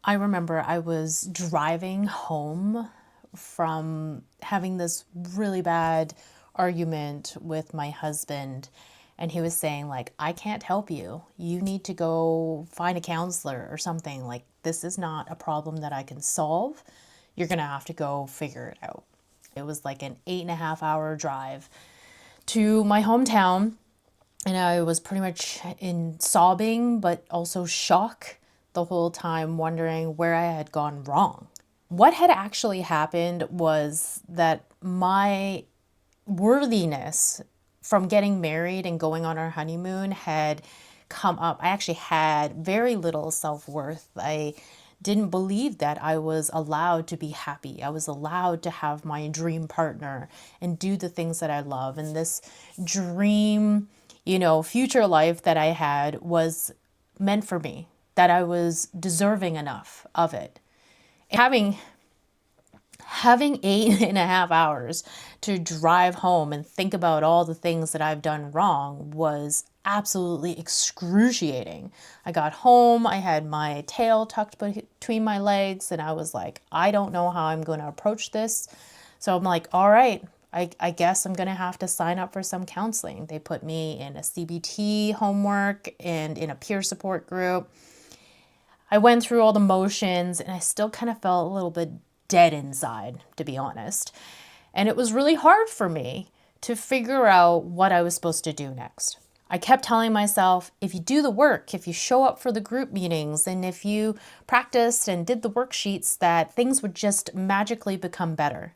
I remember I was driving home from having this really bad argument with my husband, and he was saying, like, I can't help you. You need to go find a counselor or something. Like, this is not a problem that I can solve. You're gonna have to go figure it out. It was like an 8.5 hour drive to my hometown, and I was pretty much in sobbing, but also shock the whole time, wondering where I had gone wrong. What had actually happened was that my worthiness from getting married and going on our honeymoon had come up. I actually had very little self-worth. I didn't believe that I was allowed to be happy. I was allowed to have my dream partner and do the things that I love. And this dream, future life that I had was meant for me, that I was deserving enough of it. Having 8.5 hours to drive home and think about all the things that I've done wrong was absolutely excruciating. I got home, I had my tail tucked between my legs, and I was like, I don't know how I'm going to approach this. So I'm like, all right, I guess I'm going to have to sign up for some counseling. They put me in a CBT homework and in a peer support group. I went through all the motions, and I still kind of felt a little bit dead inside, to be honest. And it was really hard for me to figure out what I was supposed to do next. I kept telling myself, if you do the work, if you show up for the group meetings, and if you practiced and did the worksheets, that things would just magically become better.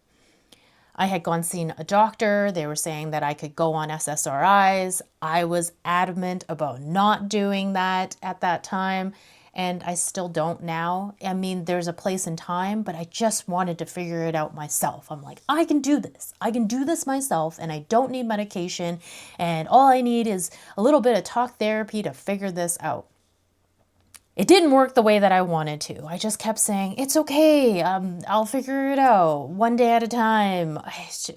I had gone seen a doctor. They were saying that I could go on SSRIs. I was adamant about not doing that at that time, and I still don't now. I mean, there's a place and time, but I just wanted to figure it out myself. I'm like, I can do this. I can do this myself, and I don't need medication, and all I need is a little bit of talk therapy to figure this out. It didn't work the way that I wanted to. I just kept saying, it's okay, I'll figure it out one day at a time.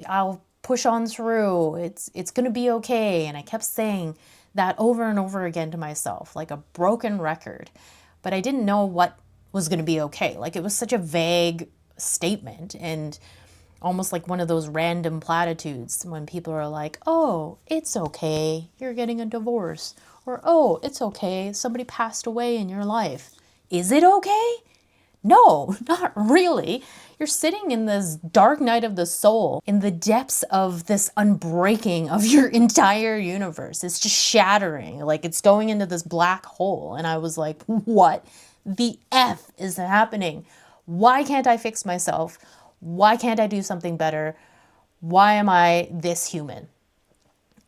I'll push on through. It's going to be okay. And I kept saying that over and over again to myself, like a broken record. But I didn't know what was going to be okay. Like, it was such a vague statement, and almost like one of those random platitudes when people are like, oh, it's okay, you're getting a divorce. Or, oh, it's okay, somebody passed away in your life. Is it okay? No, not really. You're sitting in this dark night of the soul, in the depths of this unbreaking of your entire universe. It's just shattering, like it's going into this black hole. And I was like, what the F is happening? Why can't I fix myself? Why can't I do something better? Why am I this human?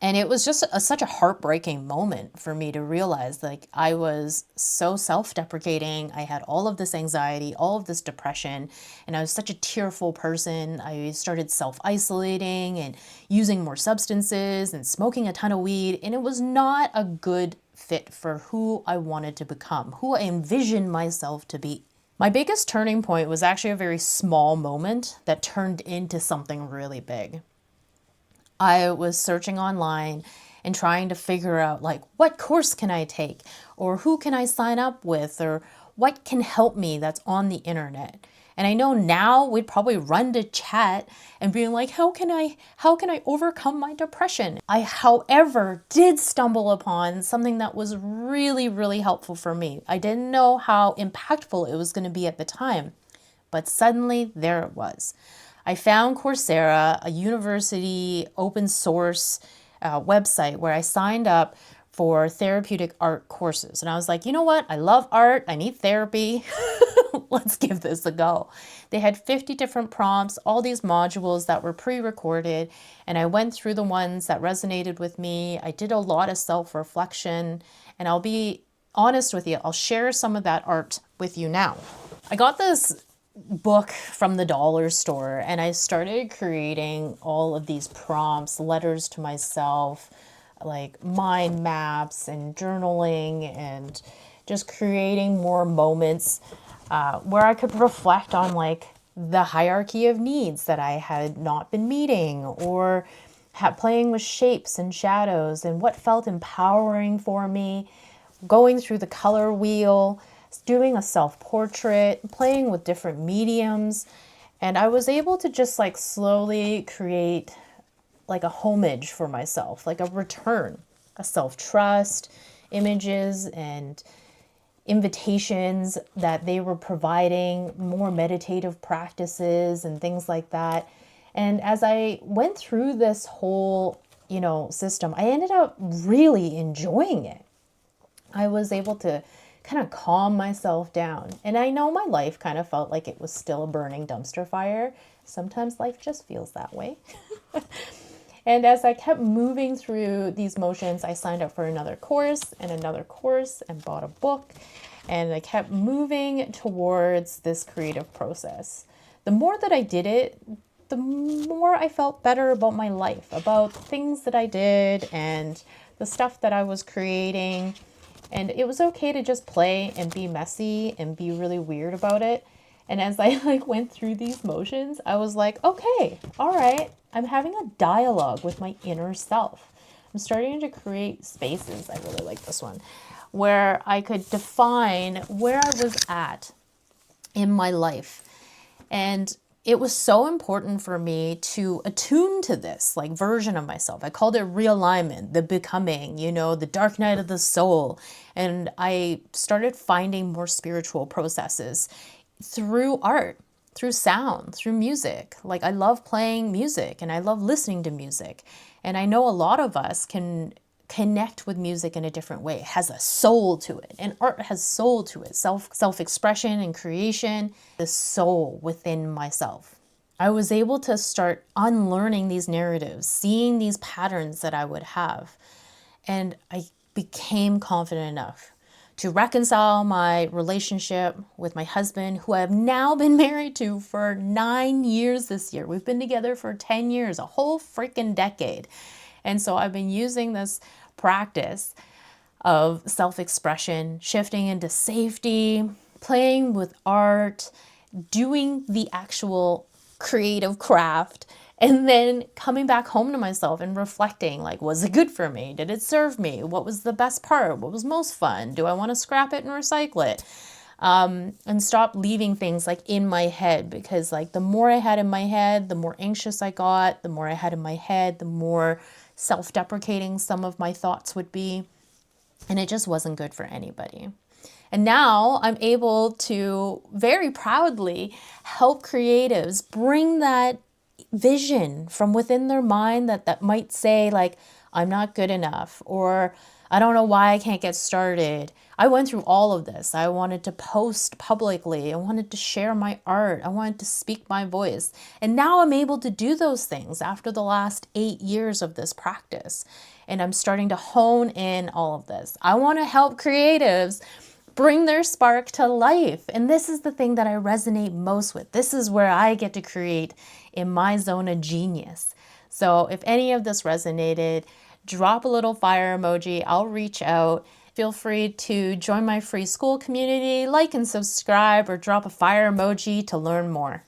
And it was just such a heartbreaking moment for me to realize, like, I was so self-deprecating. I had all of this anxiety, all of this depression, and I was such a tearful person. I started self-isolating and using more substances and smoking a ton of weed, and it was not a good fit for who I wanted to become, who I envisioned myself to be. My biggest turning point was actually a very small moment that turned into something really big. I was searching online and trying to figure out, like, what course can I take, or who can I sign up with, or what can help me that's on the internet. And I know now we'd probably run to chat and be like, how can I overcome my depression? I, however, did stumble upon something that was really, really helpful for me. I didn't know how impactful it was going to be at the time, but suddenly there it was. I found Coursera, a university open source website where I signed up for therapeutic art courses. And I was like, you know what? I love art. I need therapy. Let's give this a go. They had 50 different prompts, all these modules that were pre-recorded, and I went through the ones that resonated with me. I did a lot of self-reflection, and I'll be honest with you, I'll share some of that art with you now. I got this book from the dollar store, and I started creating all of these prompts, letters to myself, like mind maps and journaling, and just creating more moments where I could reflect on, like, the hierarchy of needs that I had not been meeting, or playing with shapes and shadows and what felt empowering for me, going through the color wheel, doing a self-portrait, playing with different mediums. And I was able to just like slowly create like a homage for myself, like a return, a self-trust, images and invitations that they were providing, more meditative practices and things like that. And as I went through this whole, system, I ended up really enjoying it. I was able to kind of calm myself down. And I know my life kind of felt like it was still a burning dumpster fire. Sometimes life just feels that way. And as I kept moving through these motions, I signed up for another course and bought a book. And I kept moving towards this creative process. The more that I did it, the more I felt better about my life, about things that I did and the stuff that I was creating. And it was okay to just play and be messy and be really weird about it. And as I went through these motions, I was like, okay, all right, I'm having a dialogue with my inner self. I'm starting to create spaces. I really like this one, where I could define where I was at in my life. And it was so important for me to attune to this version of myself. I called it realignment, the becoming, the dark night of the soul. And I started finding more spiritual processes through art, through sound, through music. I love playing music and I love listening to music. And I know a lot of us can connect with music in a different way. It has a soul to it, and art has soul to it. Self-expression and creation, the soul within myself. I was able to start unlearning these narratives, seeing these patterns that I would have. And I became confident enough to reconcile my relationship with my husband, who I have now been married to for 9 years this year. We've been together for 10 years, a whole freaking decade. And so I've been using this practice of self-expression, shifting into safety, playing with art, doing the actual creative craft, and then coming back home to myself and reflecting, was it good for me? Did it serve me? What was the best part? What was most fun? Do I want to scrap it and recycle it? And stop leaving things in my head, because the more I had in my head, the more anxious I got. The more I had in my head, the more self-deprecating some of my thoughts would be. And it just wasn't good for anybody. And now I'm able to very proudly help creatives bring that vision from within their mind that might say I'm not good enough, or I don't know why I can't get started. I went through all of this. I wanted to post publicly. I wanted to share my art. I wanted to speak my voice. And now I'm able to do those things after the last 8 years of this practice. And I'm starting to hone in all of this. I want to help creatives bring their spark to life. And this is the thing that I resonate most with. This is where I get to create in my zone of genius. So if any of this resonated, drop a little fire emoji. I'll reach out. Feel free to join my free school community, like and subscribe, or drop a fire emoji to learn more.